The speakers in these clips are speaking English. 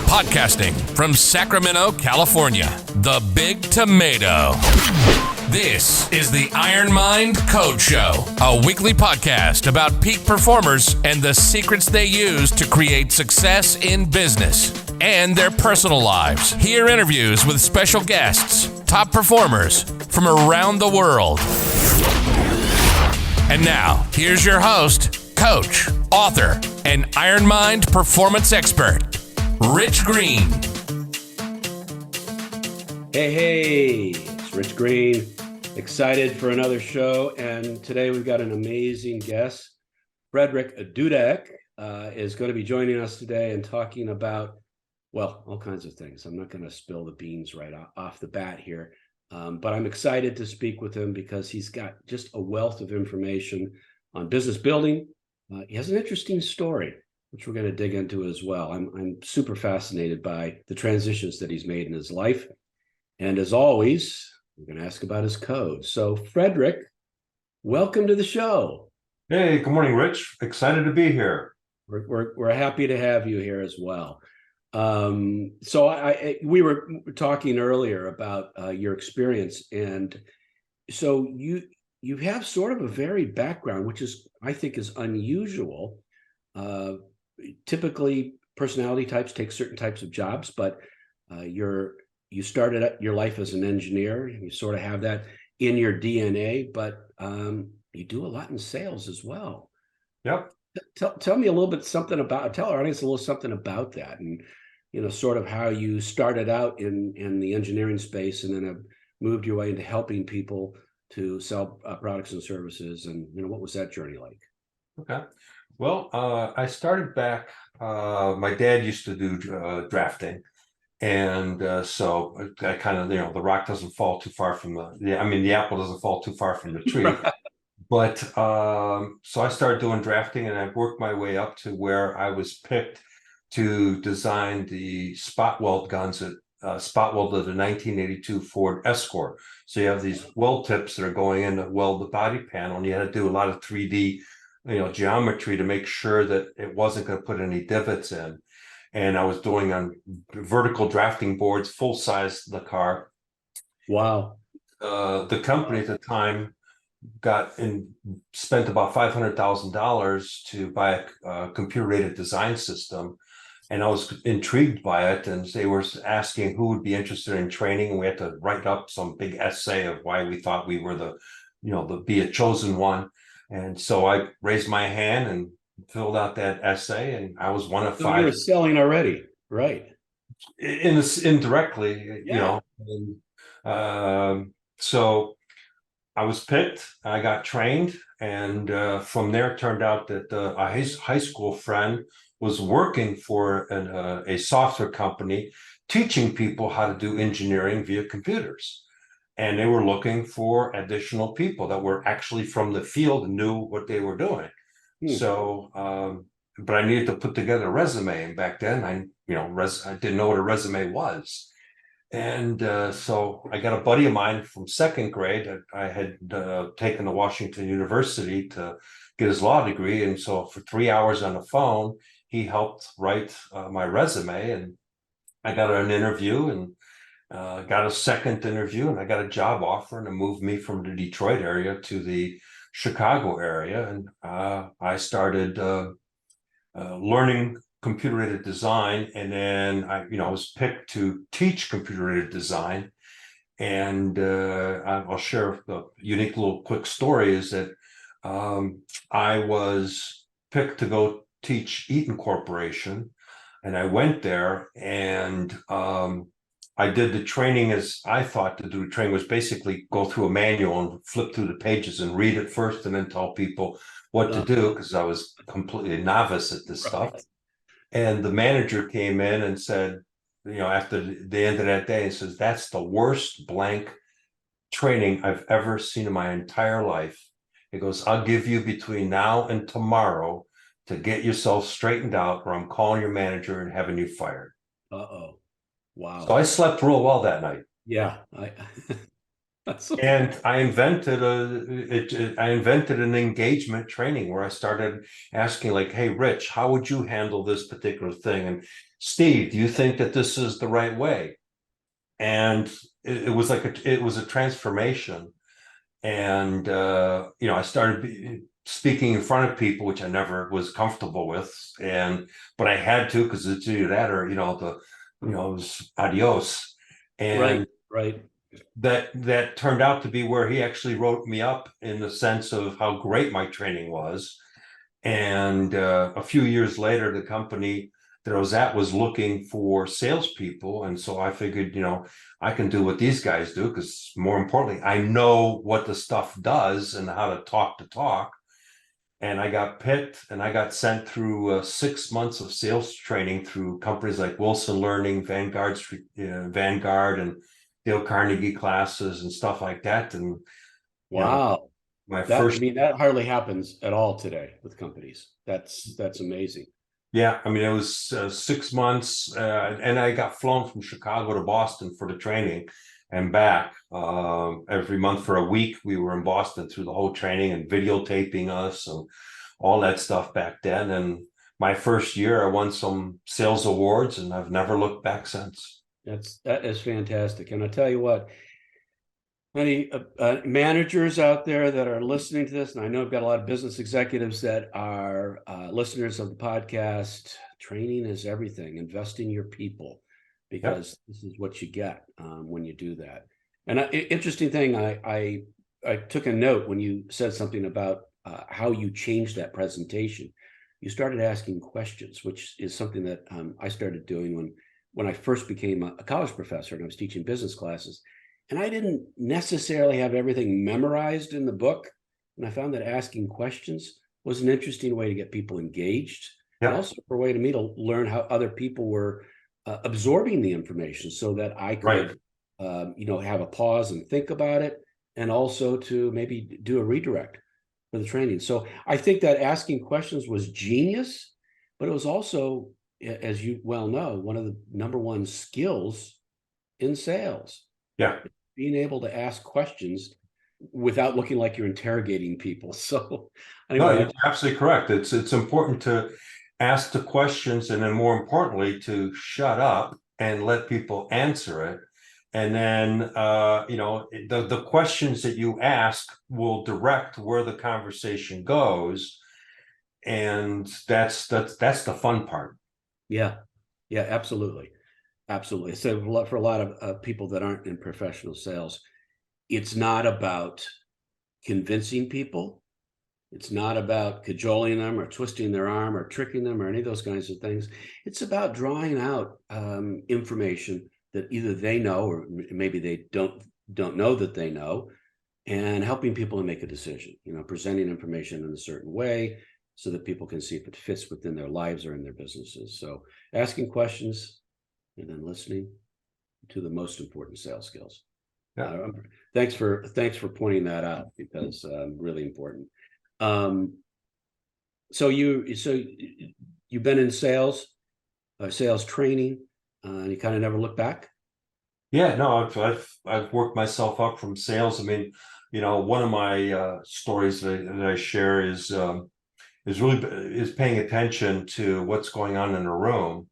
Podcasting from Sacramento, California, the Big Tomato. This is the IronCode Show, a weekly podcast about peak performers and the secrets they use to create success in business and their personal lives. Hear interviews with special guests, top performers from around the world. And now, here's your host, coach, author, and IronMind performance expert, Rich Green. Hey, it's Rich Green. Excited for another show. And today we've got an amazing guest. Frederick Dudek is going to be joining us today and talking about, well, all kinds of things. I'm not going to spill the beans right off the bat here. But I'm excited to speak with him because he's got just a wealth of information on business building. He has an interesting story, which we're going to dig into as well. I'm super fascinated by the transitions that he's made in his life. And as always, we're going to ask about his code. So Frederick, welcome to the show. Hey, good morning, Rich. Excited to be here. We're happy to have you here as well. So we were talking earlier about your experience, and so you have sort of a varied background, which I think is unusual. Typically, personality types take certain types of jobs, but you started your life as an engineer. You sort of have that in your DNA, but you do a lot in sales as well. Yep. Tell me a little bit tell our audience a little something about that, and sort of how you started out in the engineering space and then have moved your way into helping people to sell products and services, and what was that journey like? Okay. Well, I started back. My dad used to do drafting, and so I kind of the rock doesn't fall too far from the apple doesn't fall too far from the tree. Right. But so I started doing drafting, and I worked my way up to where I was picked to design the spot weld guns that spot welded the 1982 Ford Escort. So you have these weld tips that are going in to weld the body panel, and you had to do a lot of 3D geometry to make sure that it wasn't going to put any divots in. And I was doing on vertical drafting boards, full size the car. Wow. The company at the time spent about $500,000 to buy a computer-aided design system. And I was intrigued by it, and they were asking who would be interested in training. And we had to write up some big essay of why we thought we were be a chosen one. And so I raised my hand and filled out that essay, and I was one of 5. You were selling already, right? Indirectly, yeah. So I was picked. I got trained, and from there, it turned out that a high school friend was working for a software company, teaching people how to do engineering via computers. And they were looking for additional people that were actually from the field and knew what they were doing. So, but I needed to put together a resume. And back then, I didn't know what a resume was. And so I got a buddy of mine from second grade that I had taken to Washington University to get his law degree. And so for 3 hours on the phone, he helped write my resume, and I got an interview and got a second interview, and I got a job offer, and it moved me from the Detroit area to the Chicago area. And I started learning computer-aided design, and then I was picked to teach computer-aided design. And I'll share the unique little quick story is that I was picked to go teach Eaton Corporation, and I went there, and I did the training as I thought to do the training was basically go through a manual and flip through the pages and read it first, and then tell people what to do, because I was completely novice at this stuff. And the manager came in and said, after the end of that day, he says, "That's the worst blank training I've ever seen in my entire life." He goes, "I'll give you between now and tomorrow to get yourself straightened out, or I'm calling your manager and having you fired." Uh-oh. Wow. So I slept real well that night. Yeah. And I invented an engagement training where I started asking like, hey, Rich, how would you handle this particular thing? And Steve, do you think that this is the right way? And it was like it was a transformation. And I started speaking in front of people, which I never was comfortable with, but I had to, because it's either that or it was adios. And Right. that turned out to be where he actually wrote me up in the sense of how great my training was. And a few years later, the company that I was at was looking for salespeople. And so I figured, I can do what these guys do, because more importantly, I know what the stuff does and how to talk. And I got picked and I got sent through 6 months of sales training through companies like Wilson Learning, Vanguard, and Dale Carnegie classes and stuff like that. And Wow. my That, first, I mean, that hardly happens at all today with companies. That's amazing. yeah, I mean, it was 6 months, and I got flown from Chicago to Boston for the training and back. Every month for a week, we were in Boston through the whole training and videotaping us and all that stuff back then. And my first year, I won some sales awards, and I've never looked back since. That is fantastic. And I tell you what, any managers out there that are listening to this, and I know I've got a lot of business executives that are listeners of the podcast, training is everything. Invest in your people, because this is what you get when you do that. And interesting thing, I took a note when you said something about how you changed that presentation. You started asking questions, which is something that I started doing when I first became a college professor and I was teaching business classes. And I didn't necessarily have everything memorized in the book. And I found that asking questions was an interesting way to get people engaged. And also a way to me to learn how other people were absorbing the information, so that I could, have a pause and think about it, and also to maybe do a redirect for the training. So I think that asking questions was genius, but it was also, as you well know, one of the number one skills in sales. Yeah. Being able to ask questions without looking like you're interrogating people. So anyway, no, you're absolutely correct. It's important to ask the questions, and then more importantly, to shut up and let people answer it. And then the questions that you ask will direct where the conversation goes. And that's the fun part. Yeah, absolutely. Absolutely. So for a lot of people that aren't in professional sales, it's not about convincing people. It's not about cajoling them or twisting their arm or tricking them or any of those kinds of things. It's about drawing out information that either they know or maybe they don't know that they know, and helping people to make a decision, presenting information in a certain way so that people can see if it fits within their lives or in their businesses. So asking questions and then listening to the most important sales skills. Yeah. Thanks for pointing that out, because really important. So you've been in sales training, and you kind of never look back. Yeah, no, I've worked myself up from sales. I mean, one of my stories that I share is paying attention to what's going on in a room.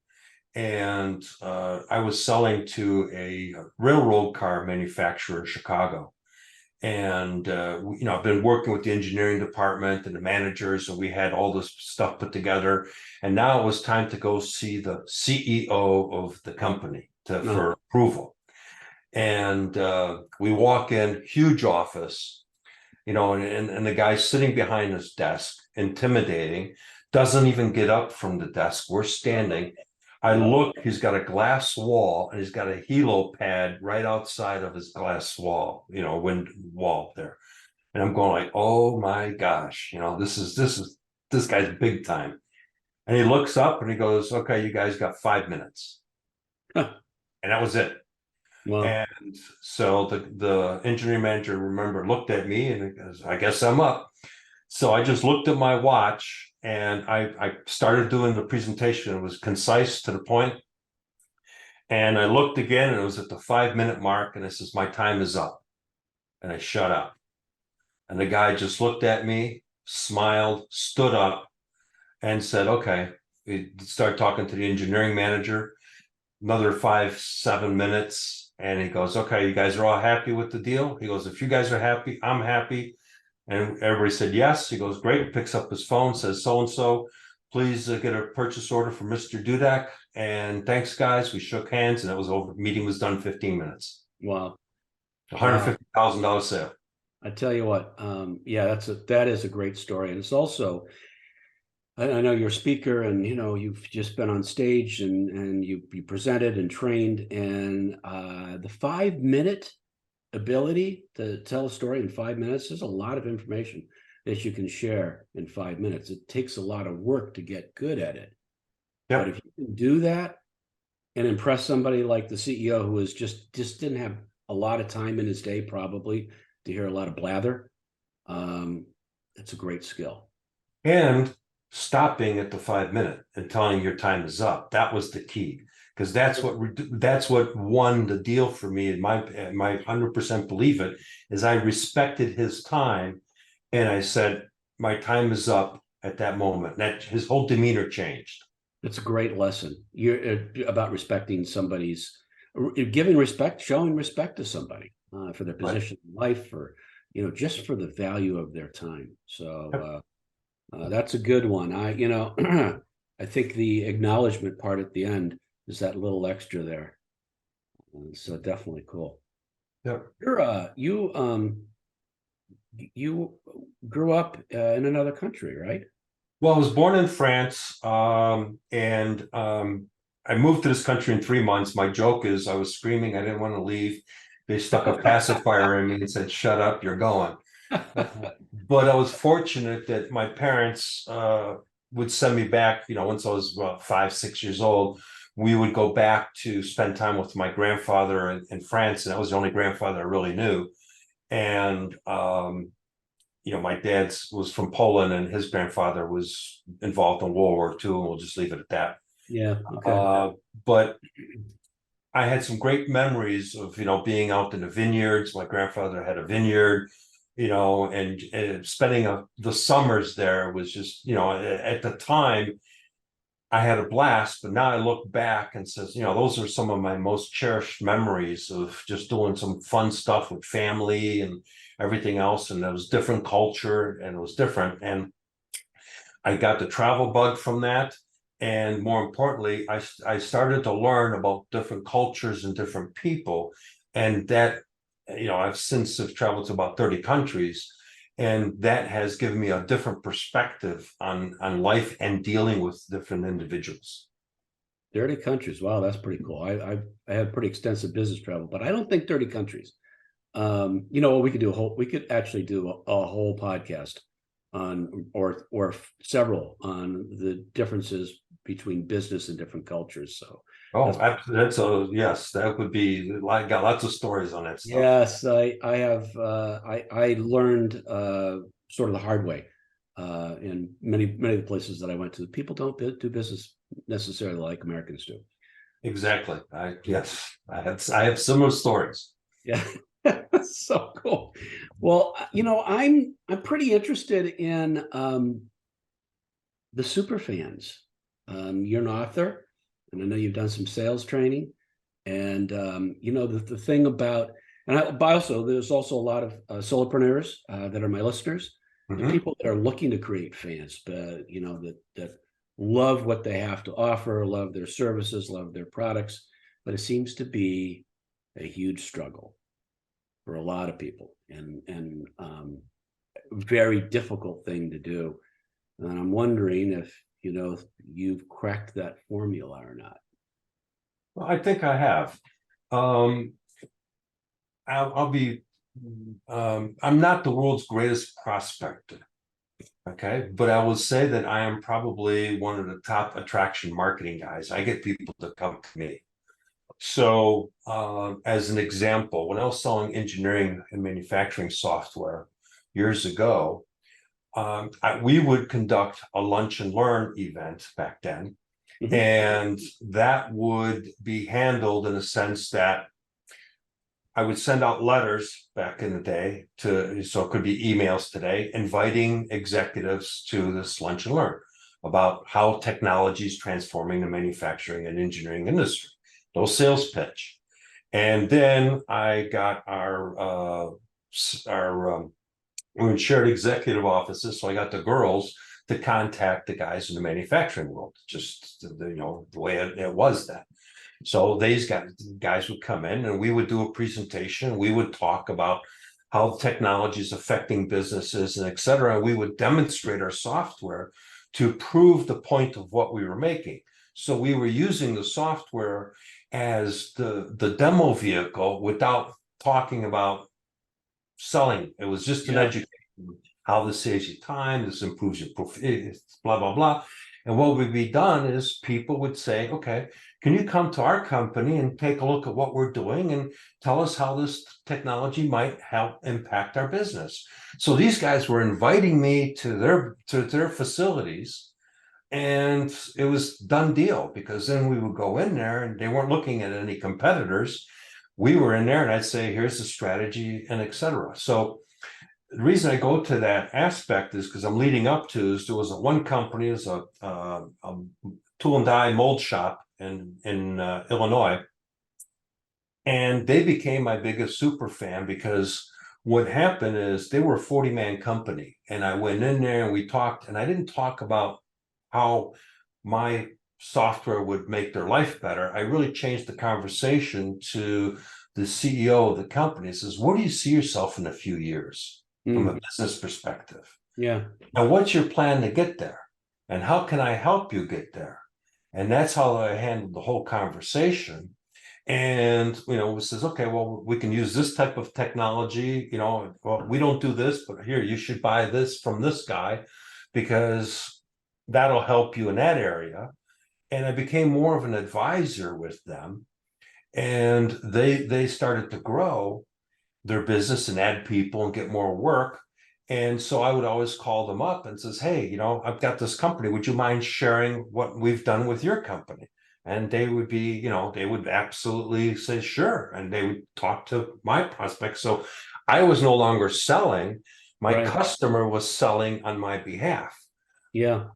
And I was selling to a railroad car manufacturer in Chicago. And I've been working with the engineering department and the managers, and we had all this stuff put together. And now it was time to go see the CEO of the company for approval. And we walk in, huge office, and the guy's sitting behind his desk, intimidating, doesn't even get up from the desk. We're standing. I look, he's got a glass wall, and he's got a helo pad right outside of his glass wall, wind wall there. And I'm going like, oh my gosh, this guy's big time. And he looks up and he goes, okay, you guys got 5 minutes. And that was it. Wow. And so the engineering manager, looked at me and he goes, I guess I'm up. So I just looked at my watch and I started doing the presentation. It was concise, to the point. And I looked again and it was at the 5 minute mark, and it says, my time is up. And I shut up. And the guy just looked at me, smiled, stood up, and said, okay. We started talking to the engineering manager, another 5-7 minutes. And he goes, okay, you guys are all happy with the deal? He goes, if you guys are happy, I'm happy. And everybody said yes. He goes, great. Picks up his phone, says, so-and-so, please get a purchase order for Mr. Dudek. And thanks, guys. We shook hands and it was over. Meeting was done in 15 minutes. Wow. $150,000 sale. I tell you what, yeah, that is a great story. And it's also, I know you're a speaker and, you've just been on stage and you presented and trained, and the 5-minute ability to tell a story in 5 minutes, there's a lot of information that you can share in 5 minutes. It takes a lot of work to get good at it. Yep. But if you can do that and impress somebody like the CEO who is just didn't have a lot of time in his day probably to hear a lot of blather, it's a great skill. And stopping at the 5 minute and telling your time is up. That was the key, because that's what won the deal for me. And my 100% believe it is I respected his time, and I said my time is up at that moment. That his whole demeanor changed. It's a great lesson. You're about respecting somebody's, giving respect, showing respect to somebody for their position in life, or just for the value of their time. So that's a good one. I think the acknowledgement part at the end is that little extra there. So definitely cool. Yep. You grew up in another country, right? Well, I was born in France, and I moved to this country in 3 months. My joke is I was screaming. I didn't want to leave. They stuck a pacifier in me and said, shut up, you're going. But I was fortunate that my parents would send me back, once I was about 5-6 years old. We would go back to spend time with my grandfather in France, and that was the only grandfather I really knew. And my dad was from Poland, and his grandfather was involved in World War II, and we'll just leave it at that. Yeah. Okay. But I had some great memories of, being out in the vineyards. My grandfather had a vineyard, and spending the summers there was just, at the time I had a blast. But now I look back and says, those are some of my most cherished memories of just doing some fun stuff with family and everything else. And it was different culture, and it was different. And I got the travel bug from that. And more importantly, I started to learn about different cultures and different people. And that, I've since have traveled to about 30 countries. And that has given me a different perspective on life and dealing with different individuals. 30 countries. Wow, that's pretty cool. I have pretty extensive business travel, but I don't think 30 countries. We could do we could actually do a whole podcast on, or several, on the differences between business and different cultures. So yes, that would be like, got lots of stories on that stuff. yes, I have I learned sort of the hard way in many of the places that I went to. People don't do business necessarily like Americans do. Exactly. I have similar stories. Yeah. So cool. Well, I'm pretty interested in the Superfans. You're an author, and I know you've done some sales training. And the thing about, there's also a lot of solopreneurs that are my listeners, and people that are looking to create fans, but that love what they have to offer, love their services, love their products, but it seems to be a huge struggle for a lot of people, and very difficult thing to do. And I'm wondering if you've cracked that formula or not. Well, I think I have. I'll be. I'm not the world's greatest prospector, okay, but I will say that I am probably one of the top attraction marketing guys. I get people to come to me. So, as an example, when I was selling engineering and manufacturing software years ago, we would conduct a lunch and learn event back then. And that would be handled in a sense that I would send out letters back in the day so it could be emails today, inviting executives to this lunch and learn about how technology is transforming the manufacturing and engineering industry. No sales pitch. And then I got we're in shared executive offices, so I got the girls to contact the guys in the manufacturing world, just the way it was then. So these guys would come in and we would do a presentation. We would talk about how technology is affecting businesses and et cetera. We would demonstrate our software to prove the point of what we were making. So we were using the software as the demo vehicle without talking about selling. It was just an education. How this saves you time, this improves your profit, blah, blah, blah. And what would be done is people would say, okay, can you come to our company and take a look at what we're doing and tell us how this technology might help impact our business? So these guys were inviting me to their facilities, and it was done deal, because then we would go in there and they weren't looking at any competitors. We were in there and I'd say, here's the strategy and et cetera. So the reason I go to that aspect is because I'm leading up to is there was one company, is a tool and die mold shop in Illinois, and they became my biggest super fan, because what happened is they were a 40-man company, and I went in there and we talked, and I didn't talk about how my software would make their life better. I really changed the conversation to the CEO of the company. It says, where do you see yourself in a few years? From a business perspective. Yeah. And what's your plan to get there? And how can I help you get there? And that's how I handled the whole conversation. And, it says, okay, well, we can use this type of technology, well, we don't do this, but here, you should buy this from this guy, because that'll help you in that area. And I became more of an advisor with them, and they started to grow their business and add people and get more work. And so I would always call them up and says, hey, I've got this company. Would you mind sharing what we've done with your company? And they would be, they would absolutely say, sure. And they would talk to my prospects. So I was no longer selling. My customer was selling on my behalf. Yeah.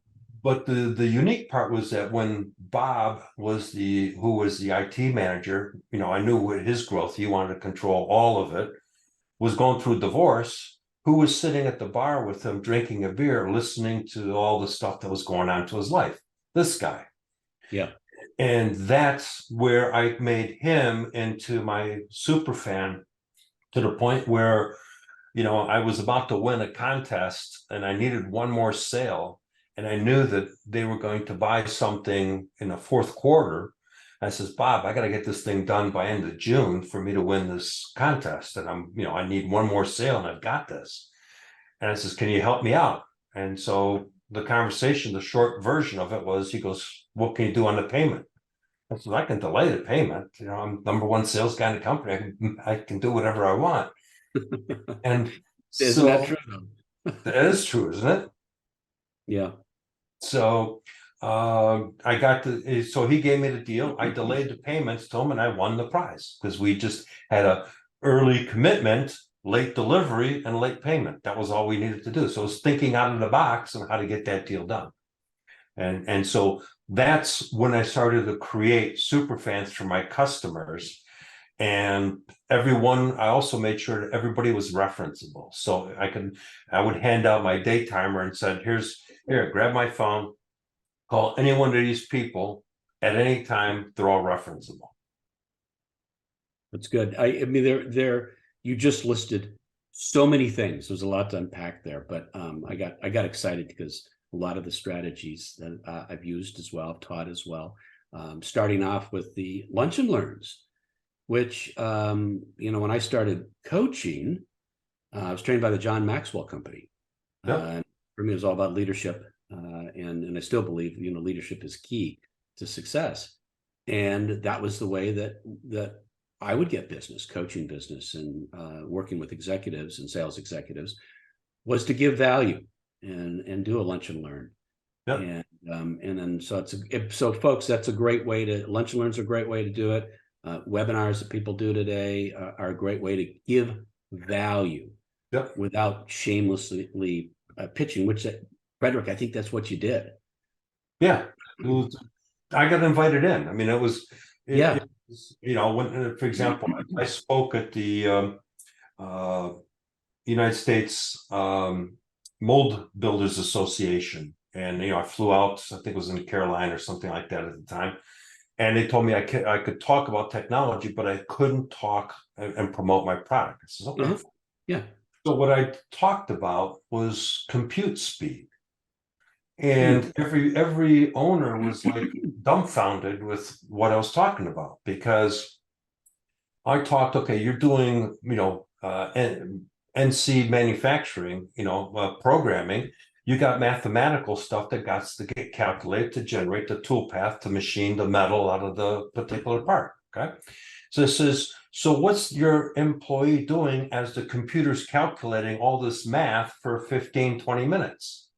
But the unique part was that when Bob was who was the IT manager, I knew with his growth, he wanted to control all of it, was going through divorce, who was sitting at the bar with him, drinking a beer, listening to all the stuff that was going on to his life. This guy. Yeah. And that's where I made him into my super fan, to the point where, I was about to win a contest and I needed one more sale. And I knew that they were going to buy something in the fourth quarter. I says, Bob, I got to get this thing done by end of June for me to win this contest. And I need one more sale and I've got this. And I says, can you help me out? And so the conversation, the short version of it was, he goes, what can you do on the payment? I said, I can delay the payment. I'm number one sales guy in the company. I can do whatever I want. And Isn't that true? That is true, isn't it? Yeah. So I got so he gave me the deal. I delayed the payments to him and I won the prize, because we just had a early commitment, late delivery, and late payment. That was all we needed to do. So it was thinking out of the box on how to get that deal done. And so that's when I started to create Superfans for my customers. And I also made sure that everybody was referenceable. So I would hand out my day timer and said, here, grab my phone, call any one of these people at any time, they're all referenceable. That's good. I mean, you just listed so many things. There's a lot to unpack there, but I got excited because a lot of the strategies that I've used as well, I've taught as well. Starting off with the lunch and learns, which when I started coaching, I was trained by the John Maxwell Company. Yep. For me, it was all about leadership, and I still believe leadership is key to success. And that was the way that I would get business, coaching business, and working with executives and sales executives, was to give value and do a lunch and learn. Yep. And then so folks, that's a great way lunch and learn's a great way to do it. Webinars that people do today are a great way to give value without shamelessly pitching, which Frederick, I think that's what you did. Yeah. I got invited in. I mean, it was, when, for example, I spoke at the United States Mold Builders Association, and I flew out. I think it was in Carolina or something like that at the time, and they told me I could talk about technology, but I couldn't talk and promote my product. I said, okay, yeah. So what I talked about was compute speed. And every owner was like dumbfounded with what I was talking about, because I talked, okay, you're doing, NC manufacturing, programming. You got mathematical stuff that got to get calculated to generate the tool path to machine the metal out of the particular part. Okay. So this is, so what's your employee doing as the computer's calculating all this math for 15, 20 minutes?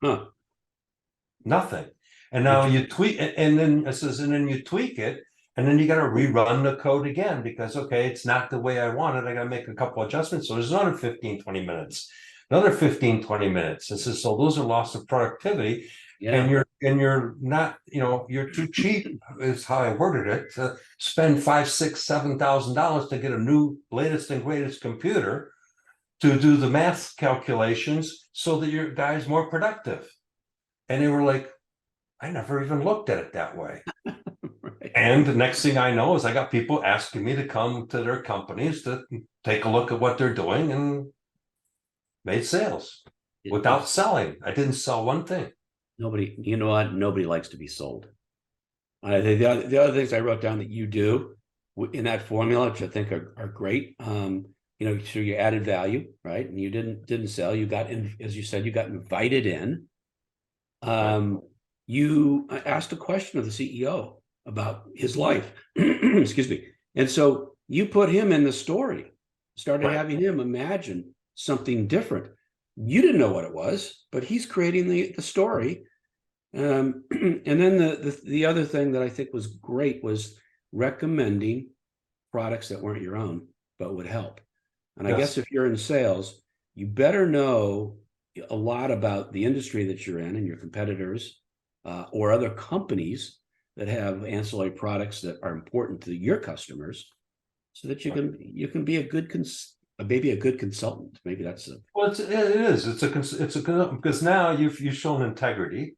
Nothing. And now you tweak it, and then it says, and then you tweak it, and then you got to rerun the code again because, okay, it's not the way I want it. I got to make a couple adjustments. So there's another 15, 20 minutes, another 15, 20 minutes. This is, so those are loss of productivity. And you're not, you're too cheap is how I worded it, to spend $5,000, $6,000, $7,000 to get a new latest and greatest computer to do the math calculations so that your guy's more productive. And they were like, I never even looked at it that way. Right. And the next thing I know is I got people asking me to come to their companies to take a look at what they're doing, and made sales without selling. I didn't sell one thing. Nobody, you know what? Nobody likes to be sold. The other things I wrote down that you do in that formula, which I think are great. So you added value, right? And you didn't sell. You got in, as you said, you got invited in. You asked a question of the CEO about his life, excuse me. And so you put him in the story, started having him imagine something different. You didn't know what it was, but he's creating the story. And then the other thing that I think was great was recommending products that weren't your own, but would help. And I guess if you're in sales, you better know a lot about the industry that you're in and your competitors or other companies that have ancillary products that are important to your customers, so that you can be a good maybe a good consultant. Maybe that's well, it is. It's a because now you've shown integrity.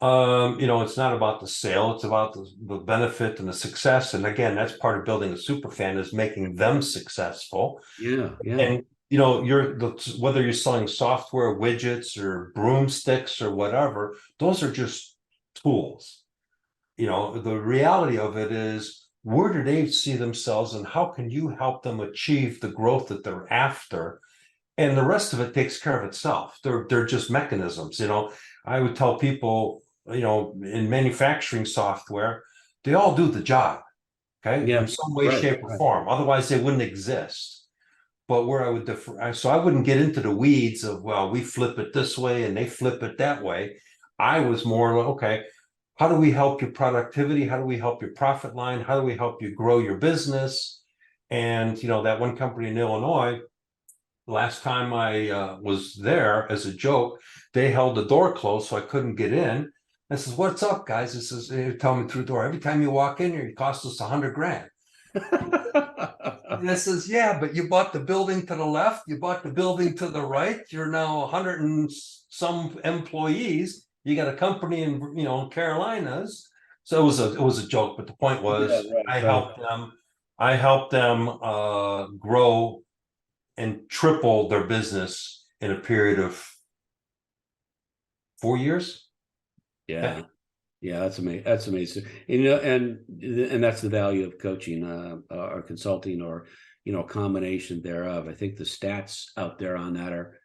It's not about the sale, it's about the benefit and the success. And again, that's part of building a super fan, is making them successful. And whether you're selling software, widgets, or broomsticks or whatever, those are just tools. The reality of it is, where do they see themselves, and how can you help them achieve the growth that they're after? And the rest of it takes care of itself. They're just mechanisms. I would tell people, in manufacturing software, they all do the job, okay, in some way, shape, or form. Otherwise, they wouldn't exist. But where I would differ, so I wouldn't get into the weeds of, well, we flip it this way and they flip it that way. I was more like, okay, how do we help your productivity? How do we help your profit line? How do we help you grow your business? And that one company in Illinois, last time I was there, as a joke, they held the door closed, so I couldn't get in. I says, "What's up, guys?" This is, they tell me through the door, every time you walk in here, it costs us $100,000. And I says, "Yeah, but you bought the building to the left, you bought the building to the right. You're now 100 and some employees. You got a company in Carolinas." So it was a joke, but the point was, I helped them grow and triple their business in a period of 4 years. Yeah, that's amazing. That's amazing. And that's the value of coaching or consulting, or a combination thereof. I think the stats out there on that are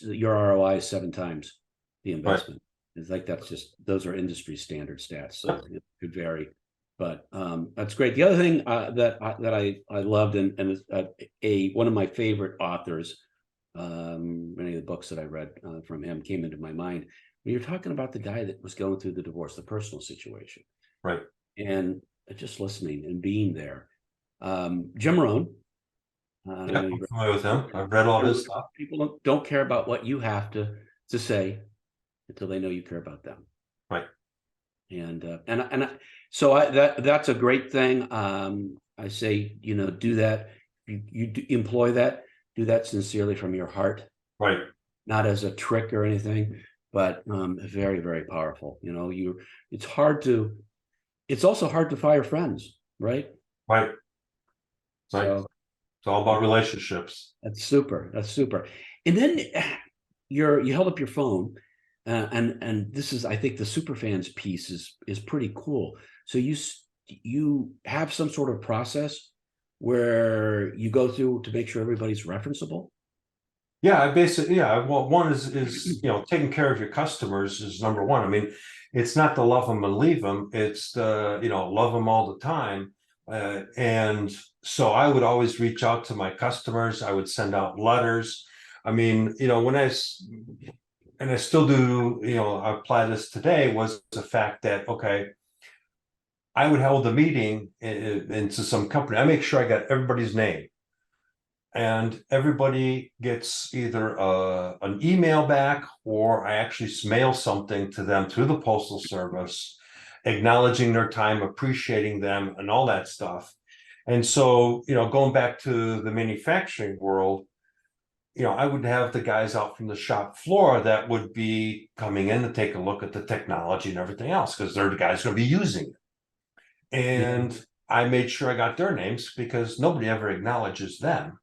your ROI is 7 times the investment. It's like, those are industry standard stats, so it could vary. But that's great. The other thing that I loved, and one of my favorite authors, many of the books that I read from him came into my mind when you're talking about the guy that was going through the divorce, the personal situation, right? And just listening and being there. Jim Rohn. I Yeah, know I'm you. familiar with him. I've read all his stuff. People don't care about what you have to say until they know you care about them. Right. So that's a great thing. I say, do that. You employ that, do that sincerely from your heart, Right. not as a trick or anything, but very, very powerful. It's hard to, it's also hard to fire friends, right? Right. Right. So It's all about relationships. that's super. That's super. And then you held up your phone, and this is, I think, the Superfans piece is pretty cool. So you have some sort of process where you go through to make sure everybody's referenceable. Yeah, I basically, yeah. Well, one is taking care of your customers is number one. I mean, it's not to love them and leave them. It's the love them all the time. And so I would always reach out to my customers. I would send out letters. I mean, and I still do, I apply this today, was the fact that, okay, I would hold a meeting into some company. I make sure I got everybody's name. And everybody gets either an email back, or I actually mail something to them through the postal service, acknowledging their time, appreciating them, and all that stuff. And so, going back to the manufacturing world, I would have the guys out from the shop floor that would be coming in to take a look at the technology and everything else, because they're the guys going to be using it. And I made sure I got their names because nobody ever acknowledges them.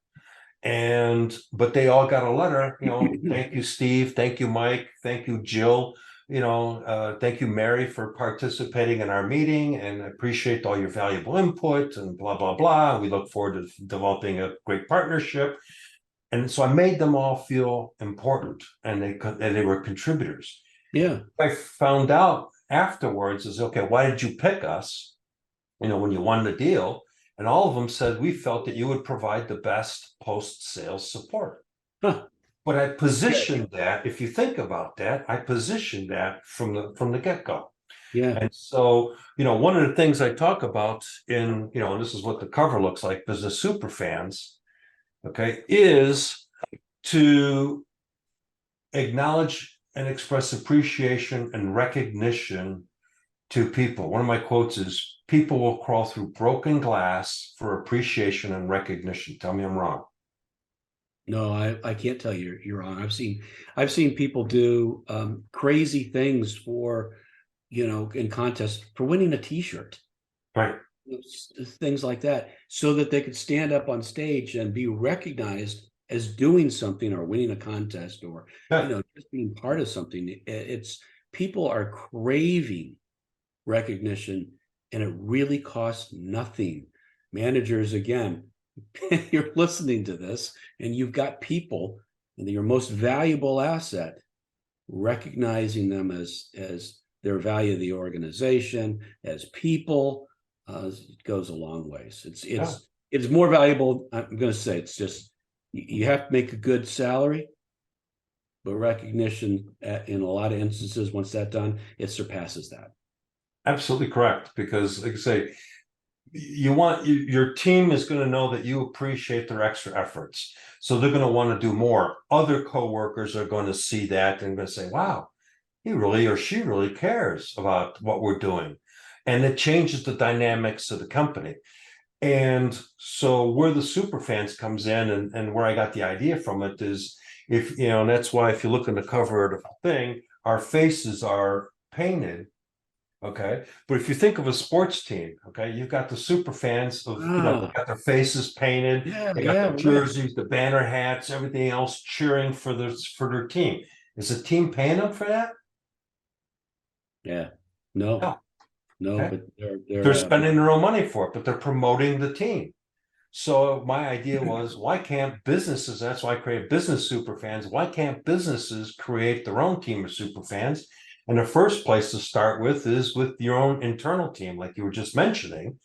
But they all got a letter, thank you, Steve, thank you, Mike, thank you, Jill, thank you, Mary, for participating in our meeting, and appreciate all your valuable input, and blah, blah, blah. We look forward to developing a great partnership. And so I made them all feel important, and they were contributors. Yeah. I found out afterwards is, okay, why did you pick us, when you won the deal? And all of them said, we felt that you would provide the best post-sales support. Huh. But I positioned that, if you think about that, I positioned that from the get-go. Yeah. And so, one of the things I talk about in, and this is what the cover looks like, Business Superfans, okay, is to acknowledge and express appreciation and recognition to people. One of my quotes is, people will crawl through broken glass for appreciation and recognition. Tell me I'm wrong. No, I can't tell you you're wrong. I've seen people do crazy things for, in contests for winning a T-shirt. Right. Things like that, so that they could stand up on stage and be recognized as doing something, or winning a contest, or just being part of something. It's people are craving recognition, and it really costs nothing. Managers, again, you're listening to this, and you've got people, and your most valuable asset, recognizing them as their value to the organization, as people. It goes a long ways. It's more valuable. I'm going to say, it's just, you have to make a good salary, but recognition in a lot of instances, once that's done, it surpasses that. Absolutely correct. Because, like I say, your team is going to know that you appreciate their extra efforts, so they're going to want to do more. Other coworkers are going to see that and going to say, wow, he really or she really cares about what we're doing. And it changes the dynamics of the company. And so where the Superfans comes in, and where I got the idea from it, is, and that's why if you look in the cover of the thing, our faces are painted. Okay. But if you think of a sports team, okay, you've got the Superfans of, they got their faces painted, they got the jerseys, the banner hats, everything else, cheering for their team. Is the team paying them for that? Yeah. No. Okay. But they're spending their own money for it, but they're promoting the team. So my idea was, why can't businesses, that's why I created Business Superfans, why can't businesses create their own team of superfans? And the first place to start with is with your own internal team, like you were just mentioning,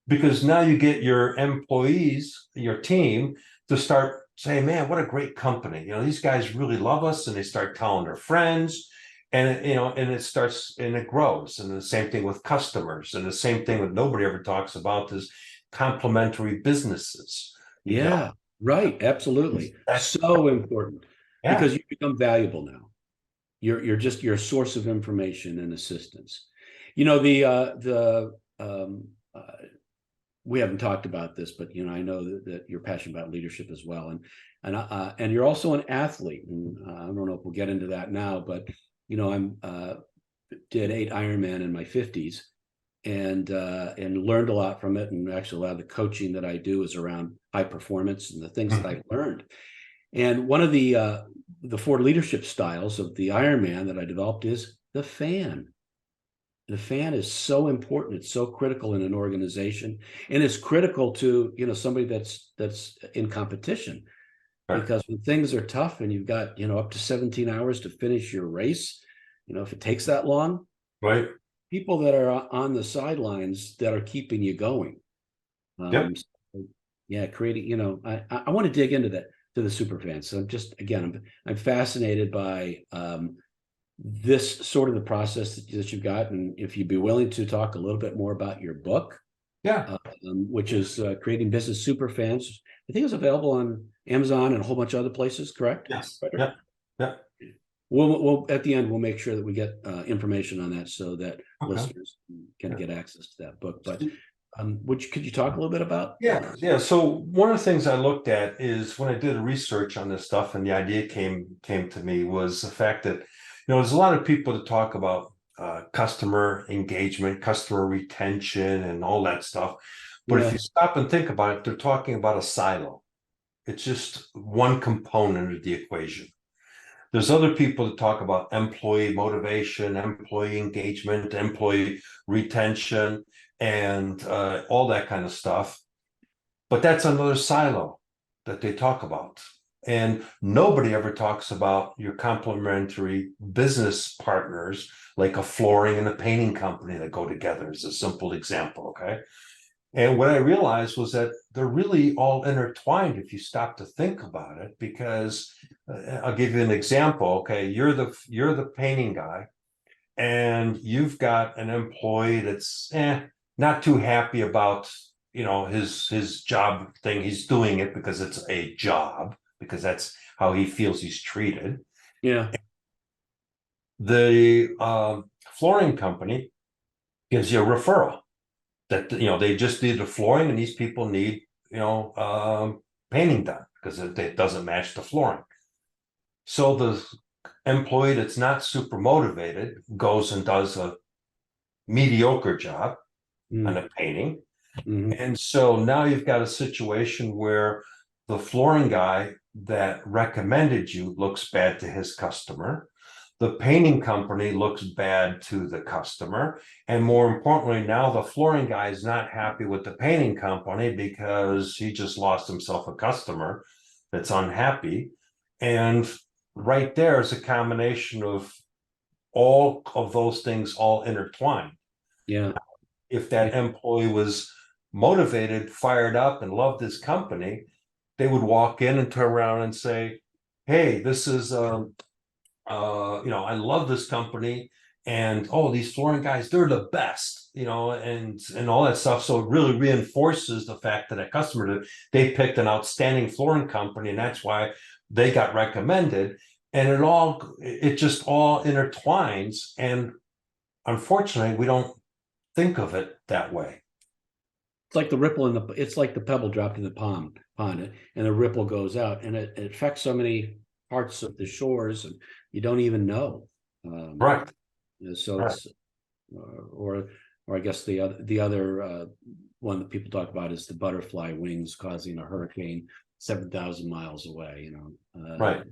because now you get your employees, your team, to start saying, man, what a great company. These guys really love us, and they start telling their friends. And and it starts and it grows. And the same thing with customers, and the same thing that nobody ever talks about is complementary businesses. Yeah, right. Absolutely. That's So important yeah. because you become valuable now. You're a source of information and assistance. The we haven't talked about this, but I know that you're passionate about leadership as well, and you're also an athlete. And I don't know if we'll get into that now, but I'm did 8 Ironman in my 50s, and learned a lot from it. And actually, a lot of the coaching that I do is around high performance and the things that I learned. And one of the 4 leadership styles of the Ironman that I developed is the fan. The fan is so important. It's so critical in an organization, and it's critical to somebody that's in competition, Right. because when things are tough and you've got up to 17 hours to finish your race, if it takes that long, Right. people that are on the sidelines that are keeping you going. Yep. So, yeah, creating. I want to dig into that, to the Superfans. So I'm fascinated by this sort of the process that you've got, and if you'd be willing to talk a little bit more about your book, Yeah. which is Creating Business Superfans. I think it's available on Amazon and a whole bunch of other places, correct? Yes. Frederick? Yeah. We'll at the end, we'll make sure that we get information on that so that Okay. listeners can Yeah. get access to that book. But could you talk a little bit about? Yeah. So one of the things I looked at is when I did research on this stuff, and the idea came to me, was the fact that there's a lot of people that talk about customer engagement, customer retention, and all that stuff. But if you stop and think about it, they're talking about a silo. It's just one component of the equation. There's other people that talk about employee motivation, employee engagement, employee retention, and all that kind of stuff. But that's another silo that they talk about. And nobody ever talks about your complementary business partners, like a flooring and a painting company that go together, as a simple example. Okay. And what I realized was that they're really all intertwined if you stop to think about it, because I'll give you an example. Okay, you're the painting guy, and you've got an employee that's not too happy about his job thing. He's doing it because it's a job, because that's how he feels he's treated. Yeah. The flooring company gives you a referral that they just need the flooring, and these people need painting done because it doesn't match the flooring. So the employee that's not super motivated goes and does a mediocre job on a painting. And so now you've got a situation where the flooring guy that recommended you looks bad to his customer. The painting company looks bad to the customer. And more importantly, now the flooring guy is not happy with the painting company because he just lost himself a customer that's unhappy. And right there is a combination of all of those things all intertwined. Yeah. If that employee was motivated, fired up, and loved his company, they would walk in and turn around and say, hey, this is I love this company, and these flooring guys, they're the best, and all that stuff. So it really reinforces the fact that a customer, they picked an outstanding flooring company, and that's why they got recommended. And it just all intertwines. And unfortunately, we don't think of it that way. It's like the ripple it's like the pebble dropped in the pond, and the ripple goes out, and it affects so many parts of the shores, and you don't even know. Right. So right. It's, or I guess the other one that people talk about is the butterfly wings causing a hurricane 7,000 miles away. Right.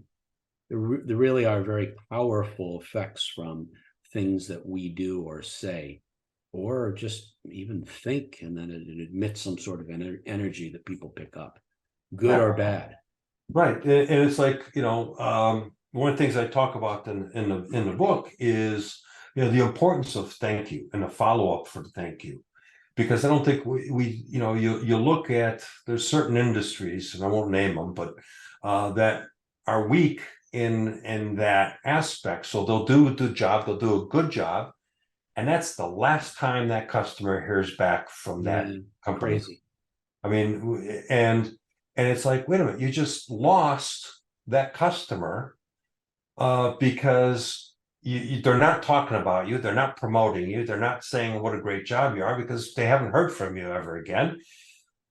There really are very powerful effects from things that we do or say, or just even think, and then it emits some sort of energy that people pick up, good or bad. Right. And it's like, one of the things I talk about in the book is, the importance of thank you and the follow-up for the thank you. Because I don't think we you look at, there's certain industries, and I won't name them, but that are weak in that aspect. So they'll do the job, they'll do a good job, and that's the last time that customer hears back from that company. Crazy. I mean, and it's like, wait a minute, you just lost that customer because they're not talking about you, they're not promoting you, they're not saying what a great job you are, because they haven't heard from you ever again.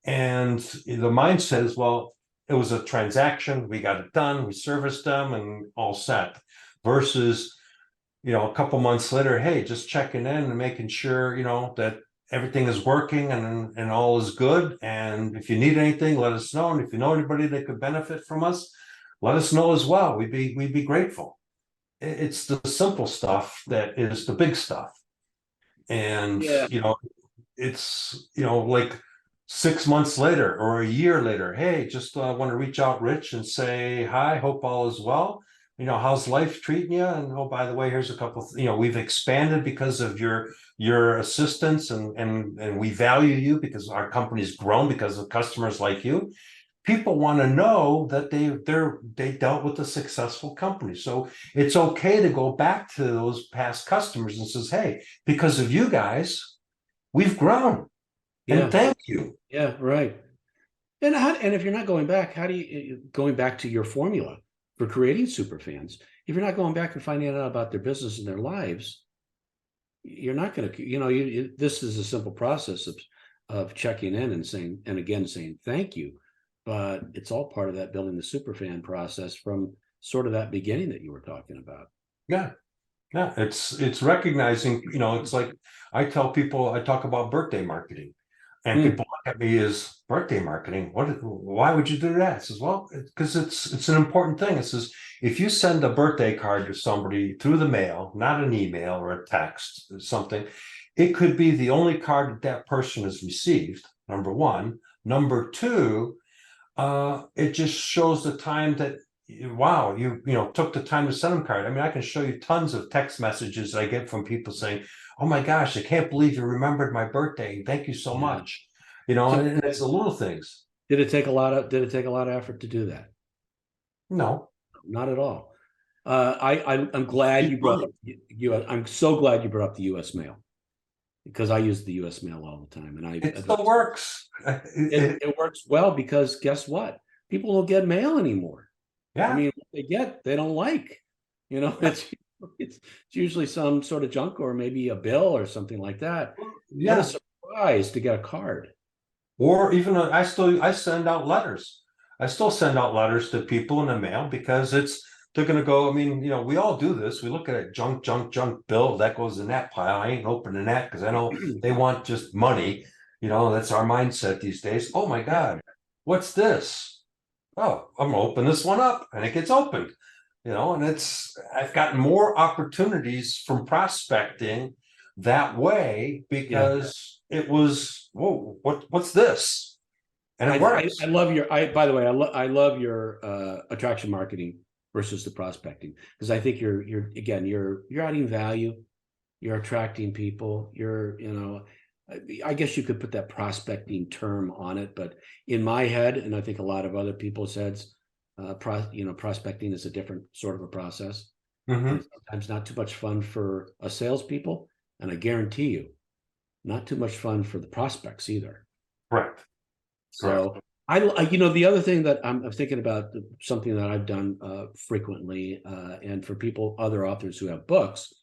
And the mindset is, well, it was a transaction, we got it done, we serviced them, and all set. Versus, a couple months later, hey, just checking in and making sure, that everything is working and all is good. And if you need anything, let us know. And if you know anybody that could benefit from us, let us know as well. We'd be grateful. It's the simple stuff that is the big stuff. And it's like 6 months later or a year later, hey, just want to reach out, Rich, and say hi, hope all is well. How's life treating you? And oh, by the way, here's a couple, we've expanded because of your assistance, and we value you because our company's grown because of customers like you. People want to know that they dealt with a successful company. So it's okay to go back to those past customers and says, hey, because of you guys, we've grown. And thank you. Yeah, right. And if you're not going back, how do you going back to your formula for creating Superfans? If you're not going back and finding out about their business and their lives, you're not going to, this is a simple process of checking in and saying thank you. But it's all part of that building the Superfan process from sort of that beginning that you were talking about. Yeah. Yeah. It's recognizing, it's like I tell people, I talk about birthday marketing. And people look at me as birthday marketing. Why would you do that? I says, well, because it's an important thing. It says, if you send a birthday card to somebody through the mail, not an email or a text or something, it could be the only card that person has received, number one. Number two, it just shows the time that, wow, you took the time to send them card. I mean, I can show you tons of text messages I get from people saying, oh my gosh, I can't believe you remembered my birthday. Thank you so much. And it's the little things. Did it take a lot of effort to do that? No, not at all. I'm glad you brought up I'm so glad you brought up the U.S. mail, because I use the U.S. mail all the time, and it still works. It works well, because guess what? People don't get mail anymore. Yeah. I mean, what they get, they don't like. It's usually some sort of junk, or maybe a bill or something like that. Yeah. What a surprise to get a card. Or even I send out letters. I still send out letters to people in the mail, because they're going to go. I mean, we all do this. We look at a junk bill that goes in that pile. I ain't opening that because I know they want just money. That's our mindset these days. Oh my God, what's this? Oh, I'm gonna open this one up, and it gets opened. And I've gotten more opportunities from prospecting that way, because it was, whoa, what's this? And it works. I love by the way, I love your attraction marketing versus the prospecting, because I think you're adding value, you're attracting people, I guess you could put that prospecting term on it, but in my head, and I think a lot of other people's heads, prospecting is a different sort of a process. Mm-hmm. Sometimes not too much fun for a salespeople, and I guarantee you, not too much fun for the prospects either. Correct. So the other thing that I'm thinking about, something that I've done frequently, and for other authors who have books,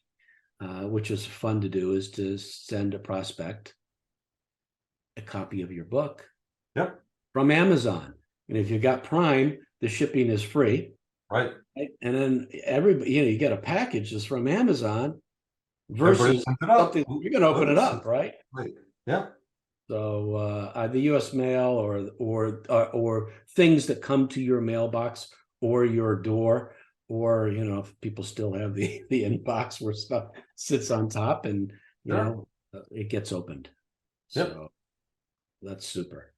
which is fun to do, is to send a prospect a copy of your book. Yep. From Amazon. And if you've got Prime, the shipping is free. Right. And then everybody, you get a package that's from Amazon versus something you're going to open it up, right? Right. Yeah. So the U.S. mail or things that come to your mailbox or your door, or if people still have the inbox where stuff sits on top, and it gets opened. Yep. So that's super.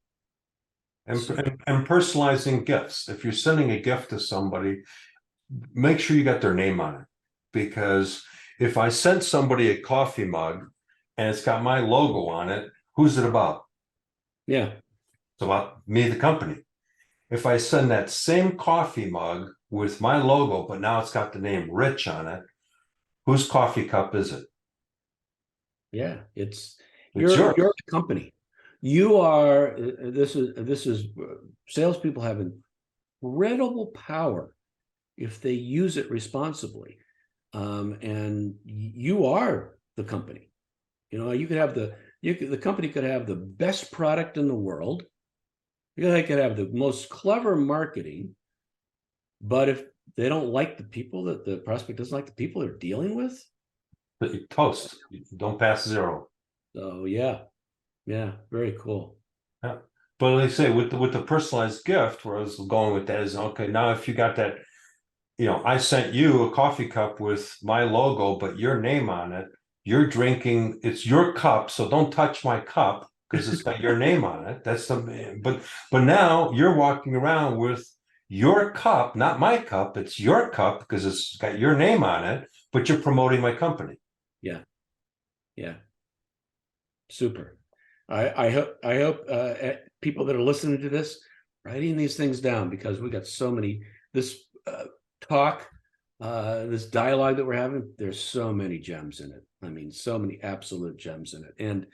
And personalizing gifts. If you're sending a gift to somebody, make sure you got their name on it. Because if I sent somebody a coffee mug and it's got my logo on it, who's it about? Yeah. It's about me, the company. If I send that same coffee mug with my logo, but now it's got the name Rich on it. Whose coffee cup is it? Yeah, it's It's you're yours. the company. You are this is salespeople have incredible power if they use it responsibly. And you are the company. You know, you could have the company could have the best product in the world. They could have the most clever marketing, but if they don't like the people, that the prospect doesn't like the people they're dealing with. Toast. Don't pass zero. So yeah, yeah, very cool. Yeah. But like I say, with the personalized gift, where I was going with that is, okay, now if you got that, I sent you a coffee cup with my logo, but your name on it, you're drinking, it's your cup, so don't touch my cup because it's got your name on it. That's but now you're walking around with your cup, not my cup, it's your cup because it's got your name on it, but you're promoting my company. Yeah, yeah, super. I hope people that are listening to this writing these things down, because we got so many this talk, this dialogue that we're having. There's so many gems in it. I mean, so many absolute gems in it. And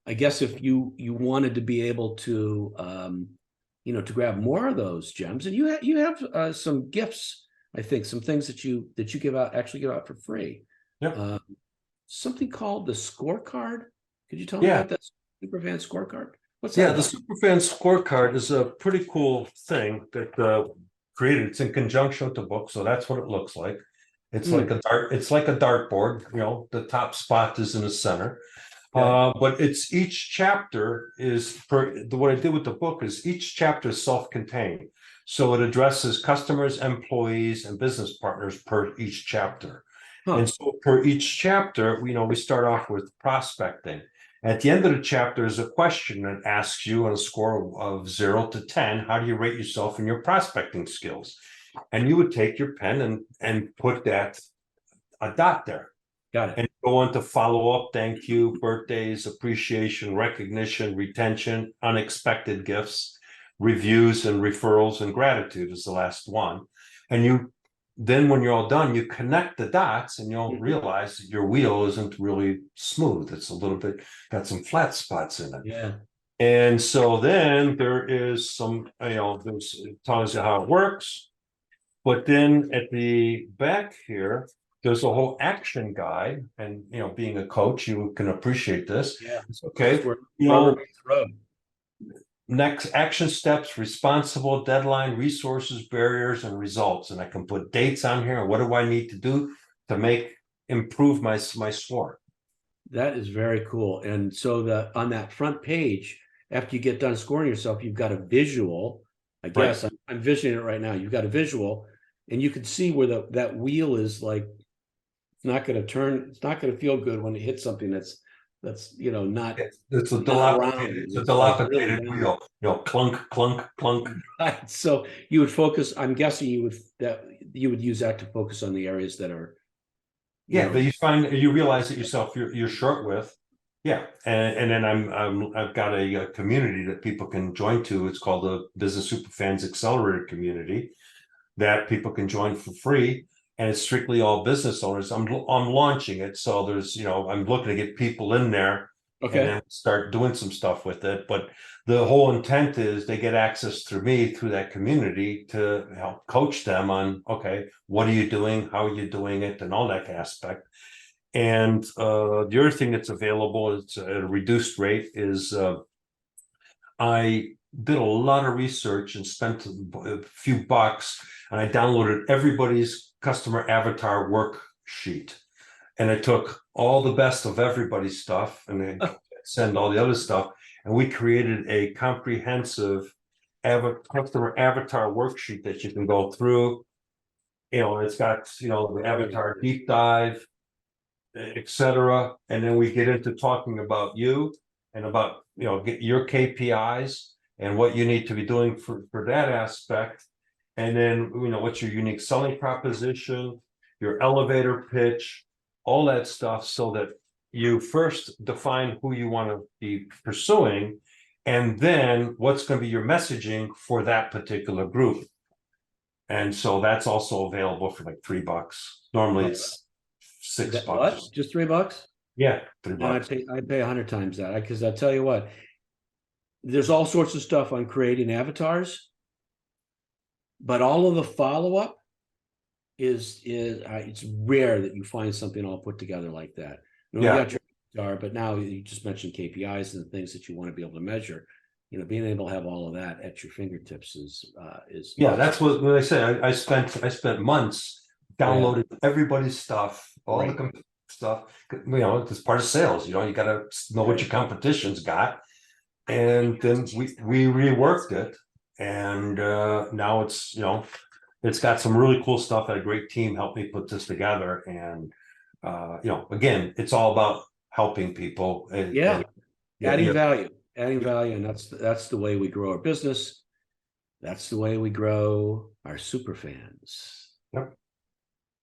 I guess if you wanted to be able to to grab more of those gems, and you have some gifts, I think, some things that you give out for free. Yeah. Something called the scorecard. Could you tell me Yeah. about that Superfan scorecard? What's Yeah, that the about? Superfans scorecard is a pretty cool thing that created. It's in conjunction with the book, so that's what it looks like. It's like a dartboard. The top spot is in the center. Okay. But it's each chapter is what I did with the book is each chapter is self-contained. So it addresses customers, employees, and business partners per each chapter. Huh. And so per each chapter, we start off with prospecting. At the end of the chapter is a question that asks you on a score of 0 to 10, how do you rate yourself in your prospecting skills? And you would take your pen and put a dot there. Got it. And go on to follow up, thank you, birthdays, appreciation, recognition, retention, unexpected gifts, reviews and referrals, and gratitude is the last one. And then when you're all done, you connect the dots and you'll realize that your wheel isn't really smooth. It's a little bit got some flat spots in it. Yeah. And so then there is some, it tells you how it works. But then at the back here, there's a whole action guide, and being a coach, you can appreciate this. Yeah. Okay. Rubber meets road. Next action steps, responsible deadline, resources, barriers, and results. And I can put dates on here. What do I need to do to improve my score? That is very cool. And so on that front page, after you get done scoring yourself, you've got a visual. I guess I'm visioning it right now. You've got a visual, and you can see where that wheel is like. It's not going to turn. It's not going to feel good when it hits something that's not. It's a dilapidated. It's a dilapidated wheel. Clunk, clunk, clunk. Right. So you would focus. I'm guessing you would use that to focus on the areas that are. But you realize that yourself you're short with. Yeah, and then I've got a community that people can join to. It's called the Business Superfans Accelerator Community that people can join for free, and it's strictly all business owners. I'm launching it, so there's I'm looking to get people in there, and then start doing some stuff with it. But the whole intent is they get access through me through that community to help coach them on what are you doing, how are you doing it, and all that aspect. And the other thing that's available is at a reduced rate is I did a lot of research and spent a few bucks, and I downloaded everybody's customer avatar worksheet. And I took all the best of everybody's stuff and then send all the other stuff. And we created a comprehensive customer avatar worksheet that you can go through. It's got, the avatar deep dive, etc. And then we get into talking about you and about, get your KPIs and what you need to be doing for that aspect. And then, what's your unique selling proposition, your elevator pitch, all that stuff, so that you first define who you want to be pursuing, and then what's going to be your messaging for that particular group. And so that's also available for like $3. Normally it's $6. What? Just $3? Yeah, And $3. I'd pay 100 times that, because I'll tell you what, there's all sorts of stuff on creating avatars, but all of the follow-up is it's rare that you find something all put together like that. You got your avatar, but now you just mentioned KPIs and things that you want to be able to measure. Being able to have all of that at your fingertips is that's what I say. I spent months downloading everybody's stuff, all the stuff. It's part of sales. You got to know what your competition's got, and then we reworked it, and now it's got some really cool stuff. I had a great team help me put this together, and again, it's all about helping people. Adding value. And that's the way we grow our business. That's the way we grow our super fans. Yep.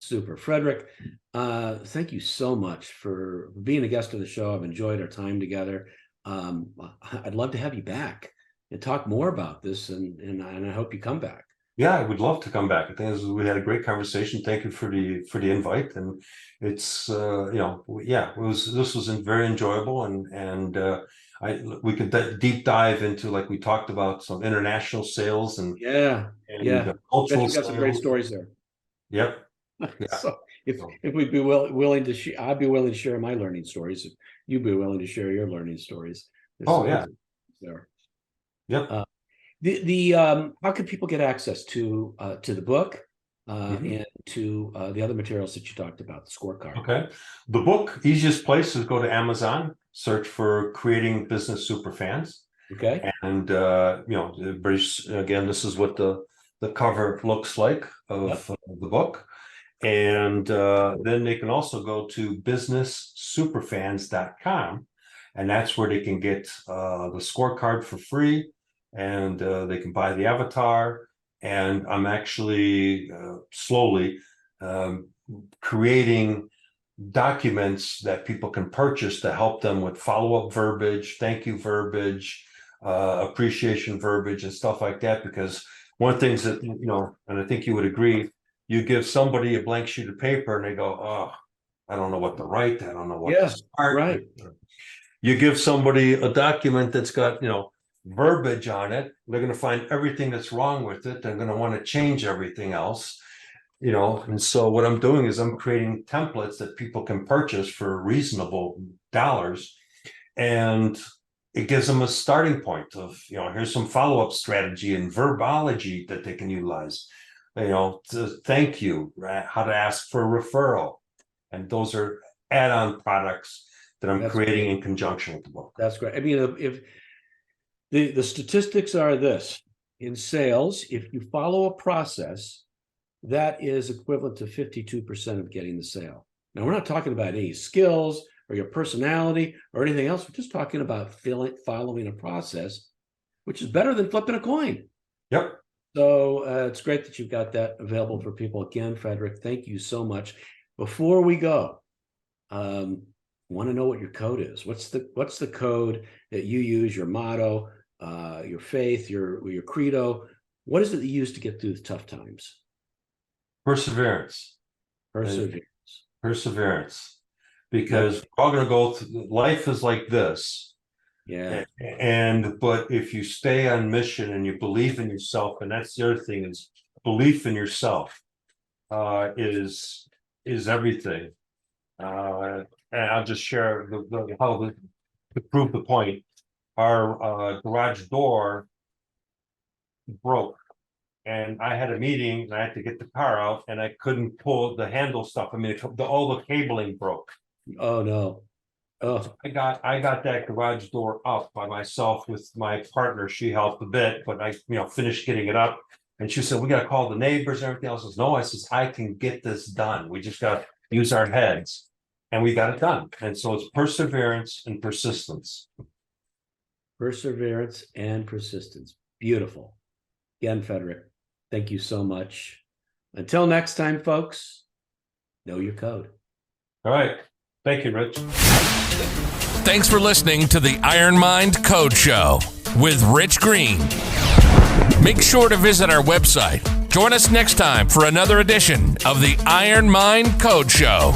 Super. Frederick, thank you so much for being a guest of the show. I've enjoyed our time together. I'd love to have you back and talk more about this, and I hope you come back. Yeah, I would love to come back. I think we had a great conversation. Thank you for the invite, and it's this was very enjoyable, and we could deep dive into, like we talked about, some international sales and cultural sales. Got some great stories there. Yep. Yeah. So if we'd be willing to share, I'd be willing to share my learning stories. If you'd be willing to share your learning stories. There. Yep. How can people get access to the book and to the other materials that you talked about, the scorecard? Okay. The book, easiest place is go to Amazon, search for Creating Business Superfans. Okay. And again, this is what the cover looks like of the book. And then they can also go to businesssuperfans.com, and that's where they can get the scorecard for free. And they can buy the avatar, and I'm actually slowly creating documents that people can purchase to help them with follow-up verbiage, thank you verbiage, appreciation verbiage, and stuff like that. Because one of the things that, and I think you would agree, you give somebody a blank sheet of paper and they go, oh, I don't know what to write, I don't know what to start. Right. You give somebody a document that's got, verbiage on it, they're going to find everything that's wrong with it. They're going to want to change everything else, and so what I'm doing is I'm creating templates that people can purchase for reasonable dollars, and it gives them a starting point of, here's some follow-up strategy and verbology that they can utilize, to thank you, right? How to ask for a referral. And those are add-on products that I'm creating in conjunction with the book. That's great. I mean, if the statistics are this: in sales, if you follow a process, that is equivalent to 52% of getting the sale. Now, we're not talking about any skills or your personality or anything else. We're just talking about following a process, which is better than flipping a coin. Yep. So it's great that you've got that available for people. Again, Frederick, thank you so much. Before we go, want to know what your code is. What's the code that you use, your motto, your faith, your credo? What is it that you use to get through the tough times? Perseverance. Because we're all going to go through, life is like this. Yeah. But if you stay on mission and you believe in yourself, and that's the other thing, is belief in yourself is everything. And I'll just share to prove the point. Our garage door broke, and I had a meeting, and I had to get the car out, and I couldn't pull the handle stuff. I mean, all the cabling broke. Oh no! Oh, so I got that garage door up by myself with my partner. She helped a bit, but I finished getting it up. And she said, "We got to call the neighbors and everything else." I says, "No," I says, "I can get this done. We just got to use our heads." And we got it done. And so it's perseverance and persistence. Perseverance and persistence. Beautiful. Again, Frederick, thank you so much. Until next time, folks, know your code. All right. Thank you, Rich. Thanks for listening to the Iron Mind Code Show with Rich Green. Make sure to visit our website Join us next time for another edition of the Iron Mind Code Show.